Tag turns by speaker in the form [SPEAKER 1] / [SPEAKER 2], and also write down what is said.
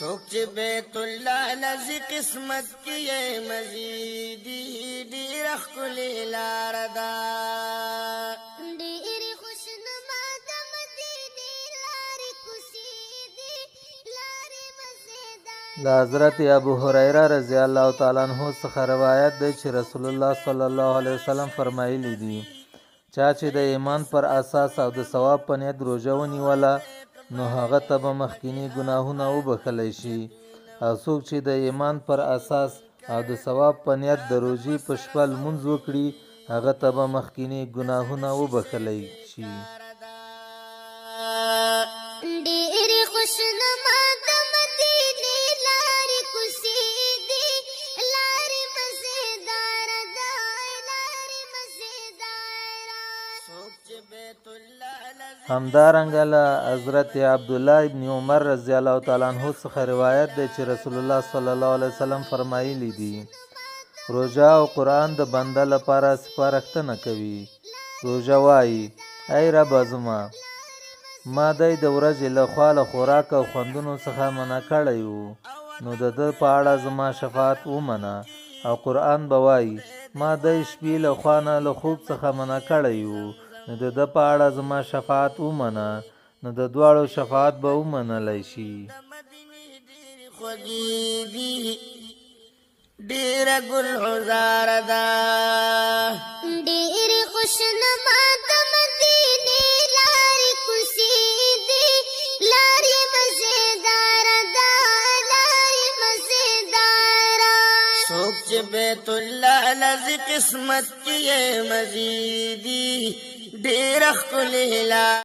[SPEAKER 1] सोच बैतुल्लाह लजी किस्मत की ये मजीदी ډیر ښکلې لار ده
[SPEAKER 2] ډېرې خوشنما د مدینې لارې کوڅې دي لارې مزیدار.
[SPEAKER 3] له حضرت ابو هریره رضی الله تعالی عنہ څخه روایت دی چې رسول الله صلی الله علیه وسلم فرمایلی دي چا چې د ایمان پر اساس او د ثواب په نیت روژه ونیوله نو هغه ته به مخکیني ګناهونه وبخلی شي او څوک چې د ایمان پر اساس او د ثواب په نیت د روژې په شپه لمونځ وکړي هغه ته به مخکیني ګناهونه وبخلی شي.
[SPEAKER 2] ډېرې خوشنما د مدینې لارې کوڅې دي لارې مزیداره ده لارې مزیداره.
[SPEAKER 3] همدارنګه له حضرت عبدالله ابن عمر رضی الله تعالی عنہ څخه روایت دی چې رسول الله صلی الله علیه وسلم فرمایلی دي روژه او قرآن د بنده لپاره سپارښتنه کوي. روژه وایي ای ربه زما ما دی د ورځې له خوا له خوراک او خوندونو څخه منع کړی وو نو د ده په اړه زما شفاعت ومنه. او قرآن به وایي ما دی شپې له خوا نه له خوب څخه منع کړی وو نو د ده په اړه زما شفاعت ومنه نو د دواړو شفاعت به ومنلی شي.
[SPEAKER 1] ډیره ګل حزاره ده
[SPEAKER 2] ډېرې خوشنما د مدینې لارې کوڅې دي لارې مزیداره ده لارې مزیداره.
[SPEAKER 1] څوک چې بیت الله لذي قسمت کې مزیدي ډېر ښکلې لار